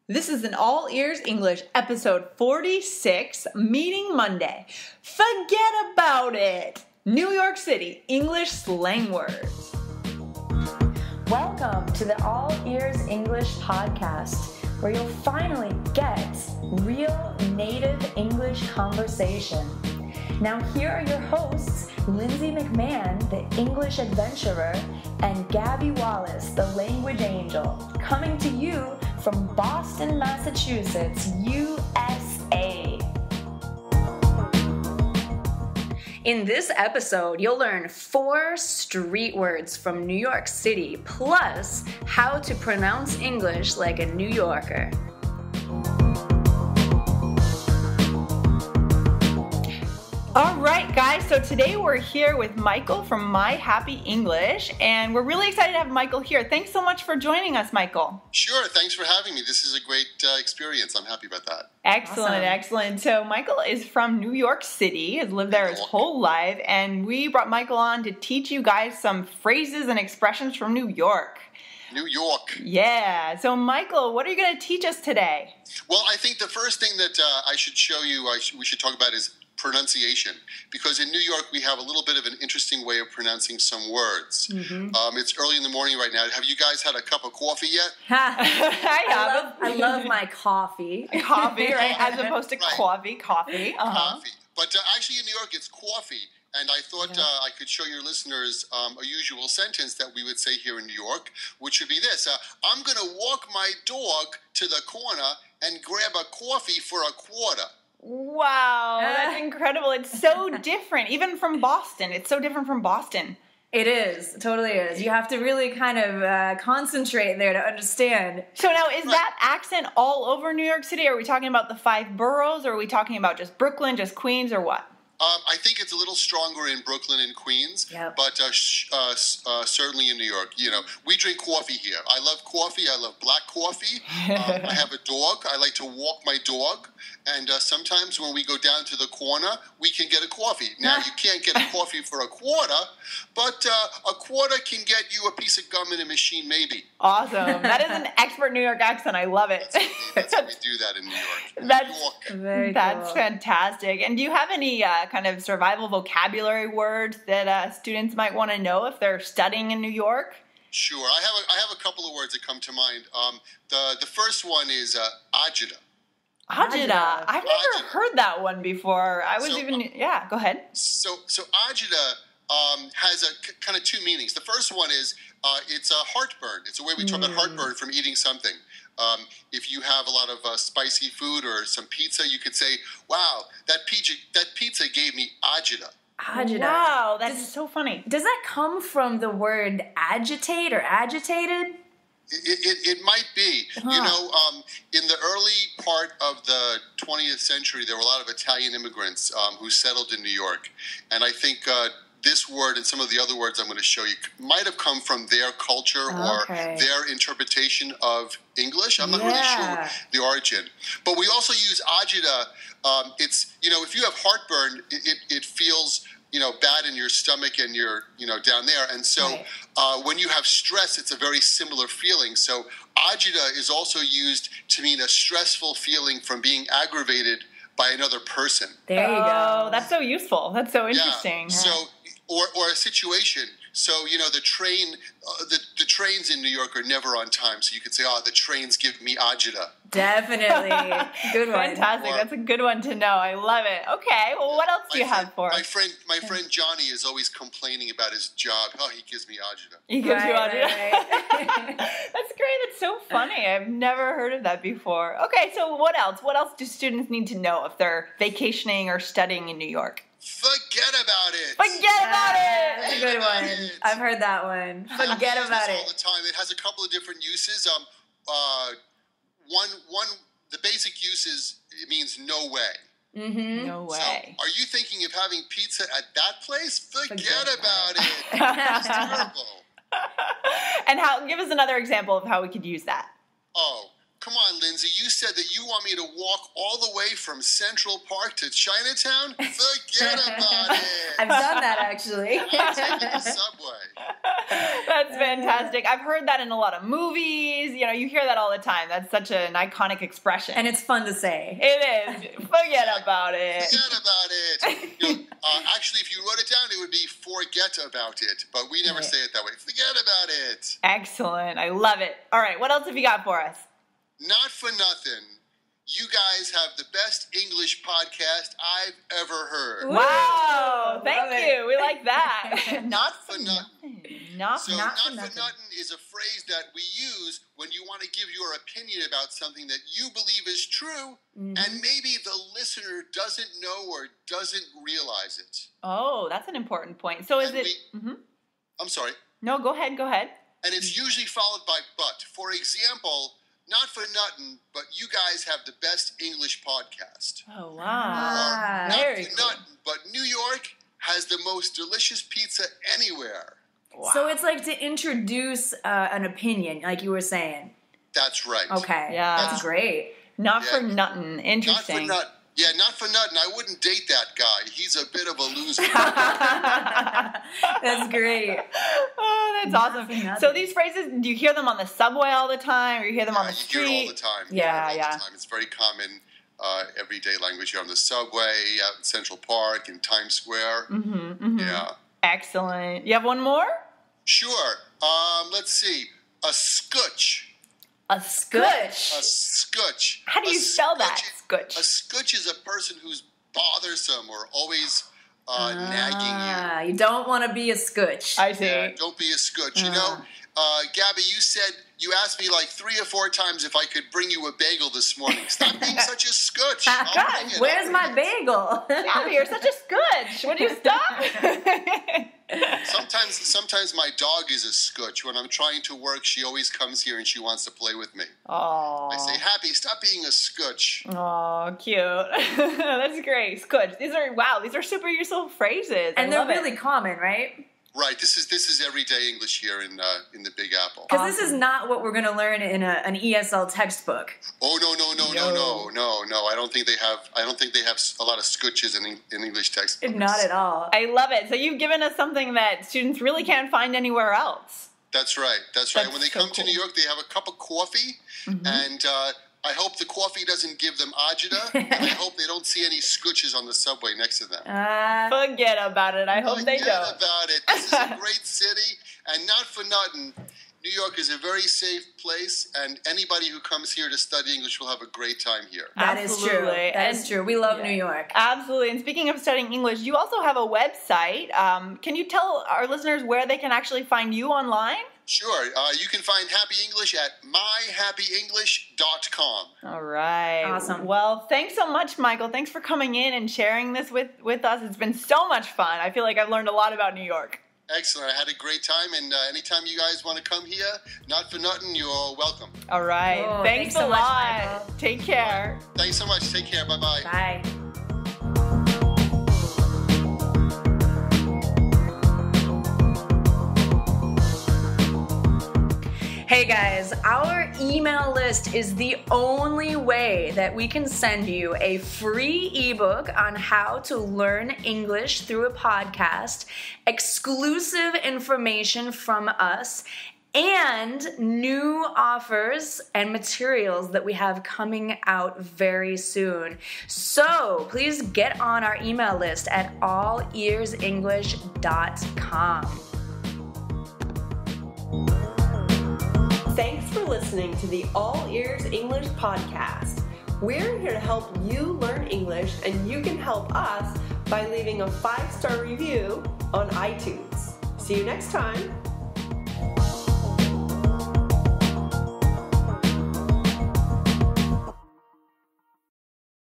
This is an All Ears English episode 46, Meeting Monday. Forget about it! New York City English slang words. Welcome to the All Ears English podcast, where you'll finally get real native English conversation. Now here are your hosts, Lindsay McMahon, the English adventurer, and Gabby Wallace, the language angel, coming to you from Boston, Massachusetts, USA. In this episode, you'll learn 4 street words from New York City, plus how to pronounce English like a New Yorker. All right, guys, so today we're here with Michael from My Happy English, and we're really excited to have Michael here. Thanks so much for joining us, Michael. Sure, thanks for having me. This is a great experience. I'm happy about that. Excellent, awesome. Excellent. So Michael is from New York City, has lived there his whole life, and we brought Michael on to teach you guys some phrases and expressions from New York. New York. Yeah. So, Michael, what are you going to teach us today? Well, I think the first thing that I should show you, we should talk about is pronunciation, because in New York we have a little bit of an interesting way of pronouncing some words. Mm-hmm. It's early in the morning right now. Have you guys had a cup of coffee yet? I love my coffee. Coffee, right? As opposed to coffee. Coffee. But actually in New York it's coffee. And I thought I could show your listeners a usual sentence that we would say here in New York, which would be this. I'm going to walk my dog to the corner and grab a coffee for a quarter. Wow, that's incredible. It's so different, even from Boston. It's so different from Boston. It is. It totally is. You have to really kind of concentrate there to understand. So now, is that accent all over New York City? Are we talking about the 5 boroughs, or are we talking about just Brooklyn, just Queens, or what? I think it's a little stronger in Brooklyn and Queens, but certainly in New York. You know, we drink coffee here. I love coffee. I love black coffee. I have a dog. I like to walk my dog. And sometimes when we go down to the corner, we can get a coffee. Now, you can't get a coffee for a quarter, but a quarter can get you a piece of gum in a machine, maybe. Awesome. That is an expert New York accent. I love it. That's how we do that in New York. That's fantastic. And do you have any kind of survival vocabulary words that students might want to know if they're studying in New York? Sure. I have a couple of words that come to mind. The first one is Ajita. Ajita. I've never heard that one before. Go ahead. So Ajita has a kind of 2 meanings. The first one is it's a heartburn. It's a way we talk about heartburn from eating something. If you have a lot of spicy food or some pizza, you could say, "Wow, that pizza gave me Ajita." Ajita. Wow, that's so funny. Does that come from the word agitate or agitated? It might be. You know, in the early part of the 20th century, there were a lot of Italian immigrants who settled in New York. And I think this word and some of the other words I'm going to show you might have come from their culture or their interpretation of English. I'm not really sure the origin. But we also use agita. It's, you know, if you have heartburn, it feels, you know, bad in your stomach and you're, you know, down there. And so when you have stress, it's a very similar feeling. So agita is also used to mean a stressful feeling from being aggravated by another person. There you go. Oh, that's so useful. That's so interesting. Yeah. So, or a situation. So, you know, the trains in New York are never on time. So you could say, "Oh, the trains give me agita." Definitely. Good one. Fantastic. That's a good one to know. I love it. Okay. Well, what else do you have for us? My friend Johnny is always complaining about his job. "Oh, he gives me agita." He gives you agita. Right. That's great. That's so funny. I've never heard of that before. Okay. So what else? What else do students need to know if they're vacationing or studying in New York? Forget about it. Forget about it. That's a good one. I've heard that one. Forget about it. All the time. It has a couple of different uses. One, the basic use is it means no way. Mm-hmm. No way. So, are you thinking of having pizza at that place? Forget about it. It's terrible. And give us another example of how we could use that. Oh, come on, Lindsay. Lindsay, you said that you want me to walk all the way from Central Park to Chinatown? Forget about it. I've done that, actually. I'm taking the subway. That's fantastic. I've heard that in a lot of movies. You know, you hear that all the time. That's such an iconic expression. And it's fun to say. It is. Forget about it. Forget about it. Actually, if you wrote it down, it would be forget about it. But we never say it that way. Forget about it. Excellent. I love it. All right. What else have you got for us? Not for nothing. You guys have the best English podcast I've ever heard. Wow. Thank you. We like that. Not for nothing. Not for nothing is a phrase that we use when you want to give your opinion about something that you believe is true, and maybe the listener doesn't know or doesn't realize it. Oh, that's an important point. So is it... I'm sorry. No, go ahead. And it's usually followed by but. For example, not for nothing, but you guys have the best English podcast. Oh, wow. Not for nothing, but New York has the most delicious pizza anywhere. Wow. So it's like to introduce an opinion, like you were saying. That's right. Okay. Yeah. That's great. Not for nothing. Interesting. Not for nothing. I wouldn't date that guy. He's a bit of a loser. That's great. Oh, that's awesome. So these phrases, do you hear them on the subway all the time, or you hear them on the street? You hear it all the time. Yeah. All the time. It's very common everyday language here on the subway, out in Central Park, in Times Square. Yeah. Excellent. You have one more? Sure. Let's see. A scutch. A scutch. A scutch. How do you spell that? Scutch. A scutch is a person who's bothersome or always nagging you. You don't want to be a scutch. I see. Yeah, don't be a scutch. You know, Gabby, you asked me like 3 or 4 times if I could bring you a bagel this morning. Stop being such a scutch. God, where's my bagel? Gabby, you're such a scutch. Would you stop? Sometimes my dog is a scutch. When I'm trying to work, she always comes here and she wants to play with me. Oh. I say, Happy, stop being a scutch. Oh, cute. That's great. Scutch. These are super useful phrases. And they're really common, right? Right. This is everyday English here in the Big Apple. Because this is not what we're going to learn in an ESL textbook. Oh no! I don't think they have a lot of scutches in English textbooks. Not at all. I love it. So you've given us something that students really can't find anywhere else. That's right. When they come to New York, they have a cup of coffee, and I hope the coffee doesn't give them Ajita, and I hope they don't see any scutches on the subway next to them. Forget about it. I hope they don't. Forget about it. This is a great city, and not for nothing, New York is a very safe place, and anybody who comes here to study English will have a great time here. That is true. That is true. We love New York. Absolutely. And speaking of studying English, you also have a website. Can you tell our listeners where they can actually find you online? Sure. You can find Happy English at myhappyenglish.com. All right. Awesome. Well, thanks so much, Michael. Thanks for coming in and sharing this with us. It's been so much fun. I feel like I've learned a lot about New York. Excellent. I had a great time, and anytime you guys want to come here, not for nothing, you're welcome. All right. Oh, thanks a so lot. much, Michael. Take care. Thanks so much. Take care. Bye-bye. Bye. Hey guys, our email list is the only way that we can send you a free ebook on how to learn English through a podcast, exclusive information from us, and new offers and materials that we have coming out very soon. So please get on our email list at allearsenglish.com. Thanks for listening to the All Ears English podcast. We're here to help you learn English, and you can help us by leaving a 5-star review on iTunes. See you next time.